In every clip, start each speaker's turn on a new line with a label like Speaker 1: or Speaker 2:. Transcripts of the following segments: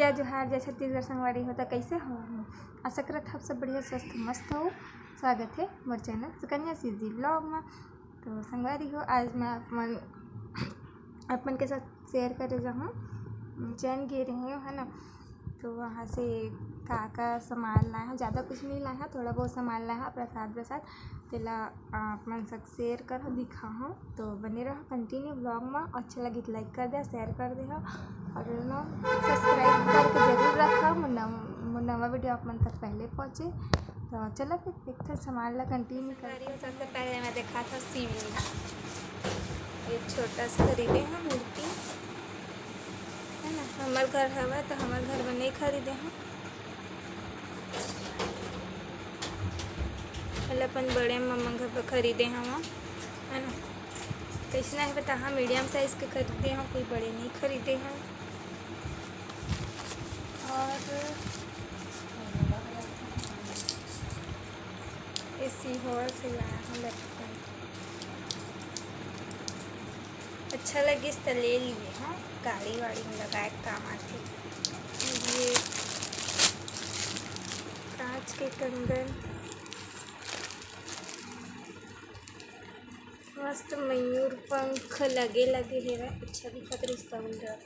Speaker 1: जय जोहार, जय छत्तीसगढ़ संगवारी होता। कैसे हो? आशा करत आप सब बढ़िया स्वस्थ मस्त हो। स्वागत है मोर चैनल सुकन्या सीजी ब्लॉग में। तो संगवारी हो, आज मैं अपन के साथ शेयर करे जाऊँ उज्जैन गए रही हूँ, है ना। तो वहाँ से का सामान लाया, ज़्यादा कुछ नहीं लाया, थोड़ा बहुत सामान लाया, प्रसाद तेला अपन सब शेयर कर दिखा हूँ। तो बने रहो कंटिन्यू ब्लॉग में। अच्छा लगी तो लाइक कर दे, शेयर कर दे और सब्सक्राइब करके जरूर रखा। नवा वीडियो आप मन तक पहले पहुँचे। तो चलो फिर देखते सामान ला कंटिन्यू कर। सबसे पहले मैं देखा था शिवलिंग, एक छोटा सा खरीदे हैं मूर्ति, है ना। हमार घर हवा तो हमार घर में नहीं खरीदे हैं, अपन बड़े मम्मा घर पर खरीदे हैं वहाँ, है ना। कैसे है बता, हाँ मीडियम साइज़ के खरीदे हैं, कोई बड़े नहीं खरीदे हैं। और इसी हॉल से लाया हूँ, लगता है अच्छा लगे तो ले लिए। हाँ, गाड़ी वाड़ी में लगाए काम आते। ये कांच के कंगन मस्त मयूर पंख लगे है, अच्छा दिखत रिश्ता बोल रहा है।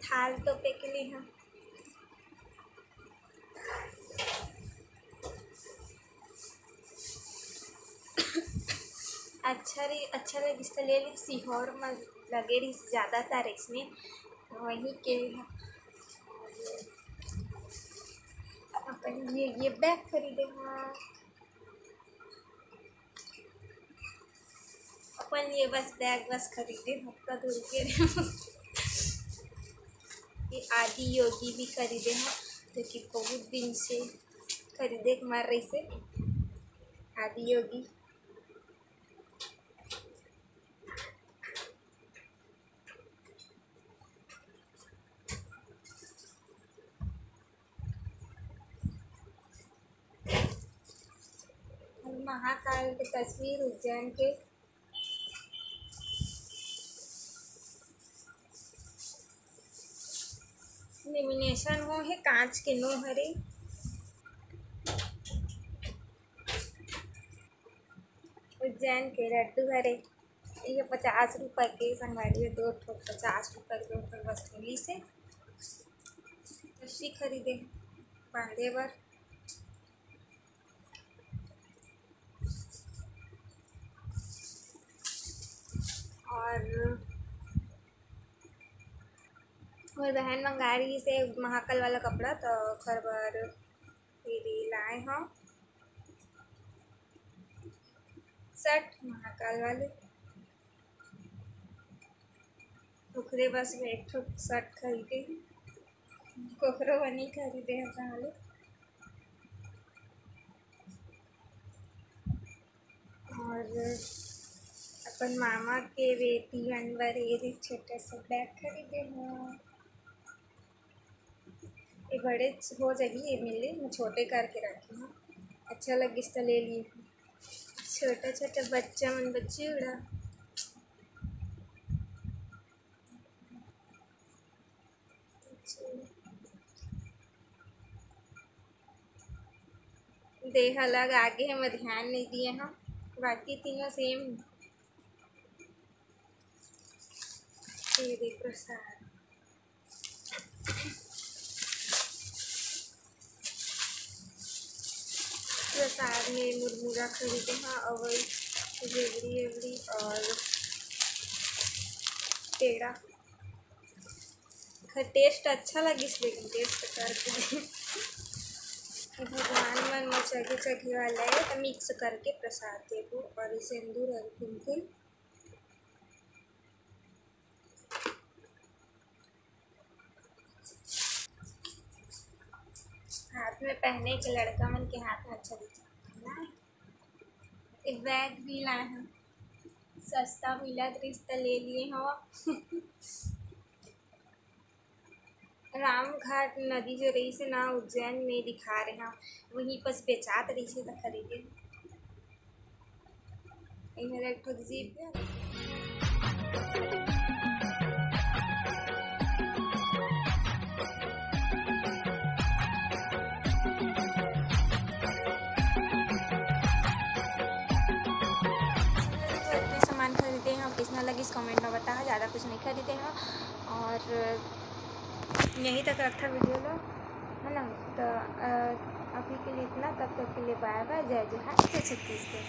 Speaker 1: थाल तो पे के लिए हम अच्छा लगी तो ले ली। सीहोर में लगे रही ज़्यादातर इसमें, वहीं के अपन ये बैग खरीदे हैं। अपन ये बैग खरीदे हफ्ता धुल के। ये आदि योगी भी खरीदे हैं, जो कि बहुत दिन से खरीदे मार रही से। आदि योगी महाकाल के तस्वीर उज्जैन के लेमिनेशन हो है, कांच के नो हरे। उज्जैन के लड्डू हरे, ये 50 रुपये के संगवारी, 2 ठो 50 रुपये के 2 ठो वसूली से। रस्सी खरीदे बांधे बर। और बहन मंगा रही से महाकाल वाला कपड़ा, तो घर बार फिर लाए हैं शर्ट महाकाल वाले। ओकरे बस में एक ठो शर्ट खरीदे, कोकरो बनी खरीदे हैं पहले। और अपन मामा के बेटी बनवर एक छोटा सा बैग खरीदे हैं। ये बड़े हो जाएगी, ये मिले मैं छोटे करके रखी हूँ, अच्छा लगी तो ले ली। छोटा छोटा बच्चा मन बच्ची उड़ा देह अलग आगे है, मैं ध्यान नहीं दिए हैं, बाकी तीनों सेम। प्रसाद में मुरमुरा खरीदे हैं, और रेवड़ी और पेड़ा। टेस्ट अच्छा लगी, लेकिन टेस्ट करके भगवान मन में चघी वाला है, तो मिक्स करके प्रसाद देवो। और सिंदूर और कुमकुम हाथ में पहने के लड़का मन के हाथ में अच्छा दिखता है। एक बैग भी लाए हैं, सस्ता मिला रिश्ता ले लिए हो। रामघाट नदी जो रही से ना उज्जैन में दिखा रहे हैं, वहीं पर बेचात रही से तो खरीदे। इधर एक जीप है। ज़्यादा कुछ नहीं खरीदे हैं और यहीं तक रखा वीडियो लो, है ना। तो अभी के लिए इतना, तब तक के लिए बाय बाय, जय जोहार, जय छत्तीसगढ़।